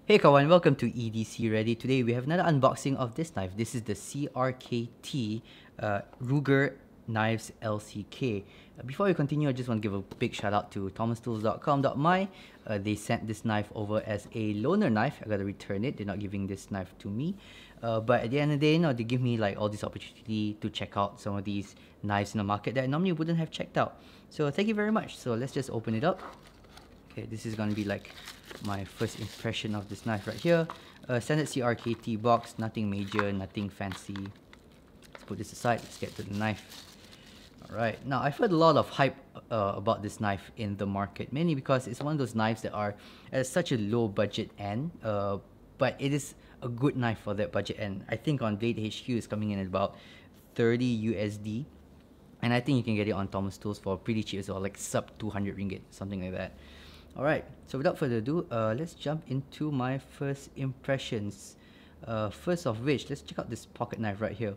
Hey kawan, welcome to EDCReady. Today we have another unboxing of this knife. This is the CRKT Ruger Knives LCK. Before we continue, I just want to give a big shout out to thomastools.com.my. They sent this knife over as a loaner knife. I gotta return it. They're not giving this knife to me. But at the end of the day, they give me like all this opportunity to check out some of these knives in the market that I normally wouldn't have checked out. So thank you very much. So let's just open it up. Okay, this is gonna be like my first impression of this knife right here. Standard CRKT box, nothing major, nothing fancy. Let's put this aside, let's get to the knife. Alright, now I've heard a lot of hype about this knife in the market, mainly because it's one of those knives that are at such a low budget end, but it is a good knife for that budget end. I think on Blade HQ is coming in at about 30 USD, and I think you can get it on Thomas Tools for pretty cheap as well, like sub 200 ringgit, something like that. Alright, so without further ado, let's jump into my first impressions. First of which, let's check out this pocket knife right here.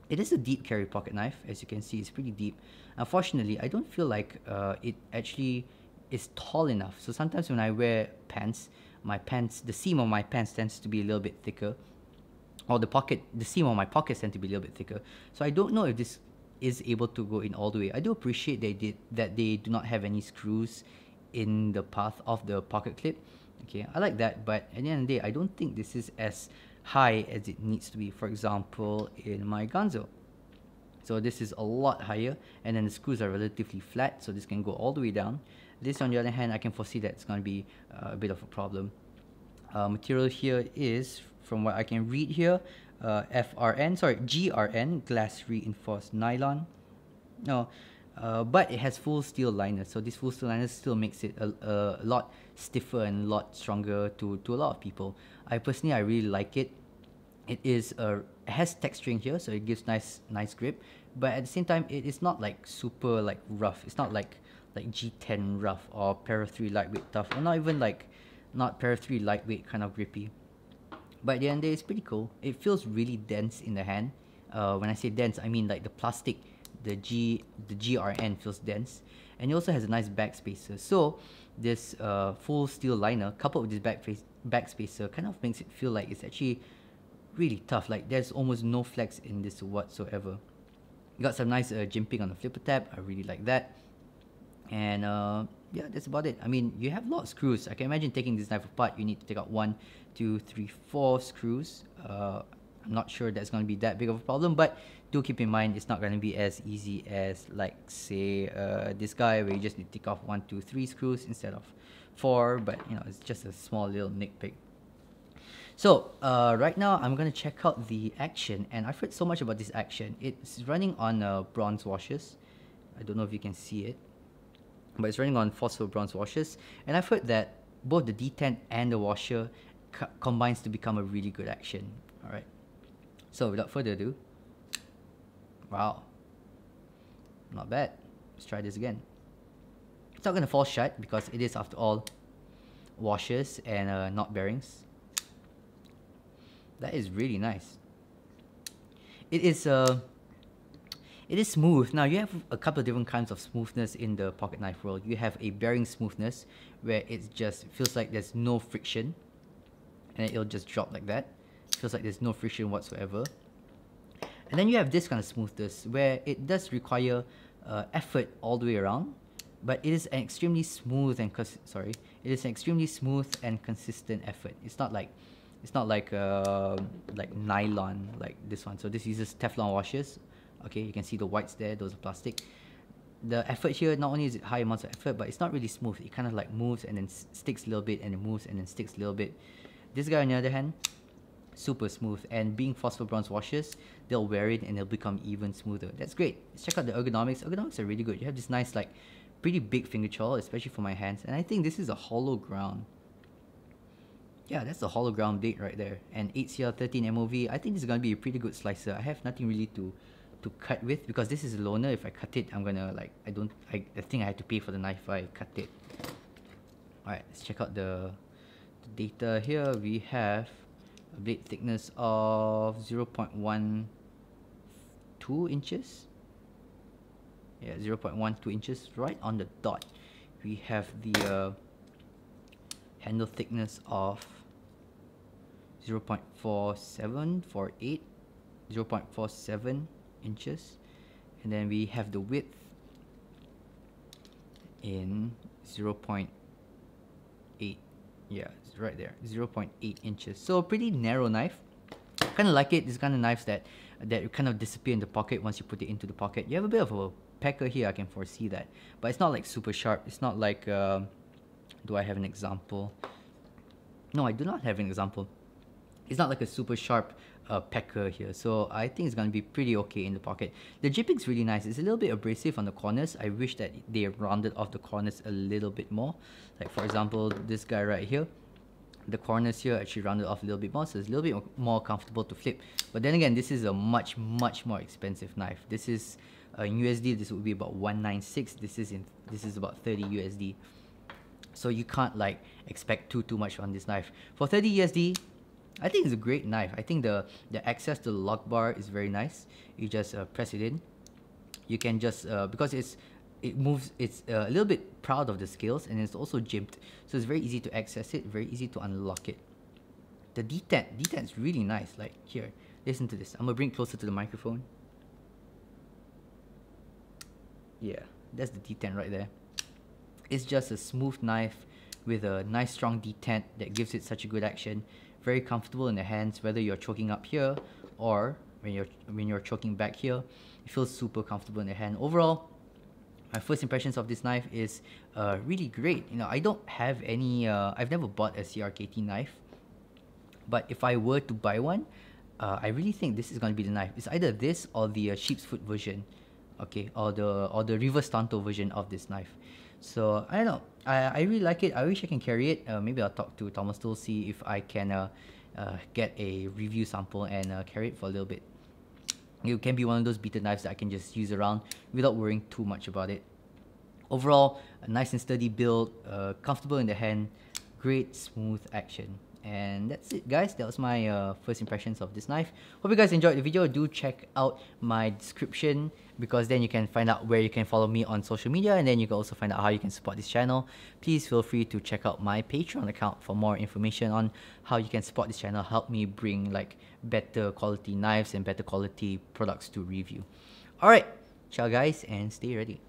It is a deep carry pocket knife, as you can see, it's pretty deep. Unfortunately, I don't feel like it actually is tall enough. So sometimes when I wear pants, the seam of my pants tends to be a little bit thicker. Or the seam of my pockets tend to be a little bit thicker. So I don't know if this is able to go in all the way. I do appreciate that they do not have any screws in the path of the pocket clip. Okay, I like that, but at the end of the day, I don't think this is as high as it needs to be. For example, in my Gonzo. So this is a lot higher, and then the screws are relatively flat, so this can go all the way down. This, on the other hand, I can foresee that it's going to be a bit of a problem. Material here is, from what I can read here, GRN, glass reinforced nylon. No, but it has full steel liners, so this full steel liners still makes it a lot stiffer and a lot stronger to a lot of people. I really like it. It has texturing here, so it gives nice grip, but at the same time it is not like super like rough. It's not like G10 rough or Para 3 lightweight tough, or not even not Para 3 lightweight kind of grippy. But at the end of the day, it's pretty cool. It feels really dense in the hand. When I say dense, I mean like the plastic. The GRN feels dense, and it also has a nice back spacer. So this full steel liner coupled with this back spacer kind of makes it feel like it's actually really tough. Like there's almost no flex in this whatsoever. You got some nice jimping on the flipper tab. I really like that. And yeah, that's about it. I mean, you have a lot of screws. I can imagine taking this knife apart. You need to take out 1, 2, 3, 4 screws. I'm not sure that's going to be that big of a problem, but do keep in mind it's not going to be as easy as like say this guy, where you just need to take off 1, 2, 3 screws instead of 4, but you know, it's just a small little nitpick. So right now I'm going to check out the action, and I've heard so much about this action. It's running on bronze washers. I don't know if you can see it, but it's running on phosphor bronze washers, and I've heard that both the detent and the washer combines to become a really good action. Alright, so without further ado, wow, not bad. Let's try this again. It's not going to fall shut because it is, after all, washers and not bearings. That is really nice. It is smooth. Now, you have a couple of different kinds of smoothness in the pocket knife world. You have a bearing smoothness, where it just feels like there's no friction, and it'll just drop like that. It feels like there's no friction whatsoever. And then you have this kind of smoothness, where it does require effort all the way around, but it is an extremely smooth and consistent effort. It's not like nylon like this one. So this uses Teflon washers. Okay, you can see the whites there, those are plastic. The effort here, not only is it high amounts of effort, but it's not really smooth. It kind of like moves and then sticks a little bit, and it moves and then sticks a little bit. This guy, on the other hand, super smooth, and being phosphor bronze washers, they'll wear it and they'll become even smoother. That's great. Let's check out the ergonomics. Ergonomics are really good. You have this nice, like, pretty big finger choil, especially for my hands, and I think this is a hollow ground. Yeah, that's a hollow ground blade right there, and 8CL13 MOV. I think this is going to be a pretty good slicer. I have nothing really to cut with, because this is a loaner. If I cut it, I'm gonna like, I think I have to pay for the knife if I cut it. Alright, let's check out the data here. We have a blade thickness of 0.12 inches. Yeah, 0.12 inches, right on the dot. We have the handle thickness of 0.4748, 0.47 inches, and then we have the width in 0.8. Yeah, it's right there, 0.8 inches. So pretty narrow knife. Kind of like it. This kind of knives that kind of disappear in the pocket once you put it into the pocket. You have a bit of a pecker here, I can foresee that, but it's not like super sharp. It's not like do I have an example? No, I do not have an example. It's not like a super sharp pecker here, so I think it's gonna be pretty okay in the pocket. The jipping's really nice. It's a little bit abrasive on the corners. I wish that they rounded off the corners a little bit more. Like for example, this guy right here, the corners here actually rounded off a little bit more, so it's a little bit more comfortable to flip. But then again, this is a much more expensive knife. This is in USD, this would be about 196. This is about 30 USD. So you can't like expect too much on this knife. For 30 USD, I think it's a great knife. I think the access to the lock bar is very nice. You just press it in. You can just because it moves. It's a little bit proud of the scales, and it's also jimped, so it's very easy to access it, very easy to unlock it. The detent's really nice. Like here, listen to this. I'm gonna bring it closer to the microphone. Yeah, that's the detent right there. It's just a smooth knife with a nice strong detent that gives it such a good action. Very comfortable in the hands, whether you're choking up here or when you're choking back here. It feels super comfortable in the hand. Overall, my first impressions of this knife is really great. You know, I don't have any. I've never bought a CRKT knife, but if I were to buy one, I really think this is going to be the knife. It's either this or the sheep's foot version, okay, or the reverse tanto version of this knife. So I don't know. I really like it. I wish I can carry it. Maybe I'll talk to Thomas to see if I can get a review sample and carry it for a little bit. It can be one of those beater knives that I can just use around without worrying too much about it. Overall, a nice and sturdy build, comfortable in the hand, great smooth action. And that's it, guys. That was my first impressions of this knife. Hope you guys enjoyed the video. Do check out my description, because then you can find out where you can follow me on social media, and then you can also find out how you can support this channel. Please feel free to check out my Patreon account for more information on how you can support this channel, help me bring like better quality knives and better quality products to review. Alright, ciao guys, and stay ready.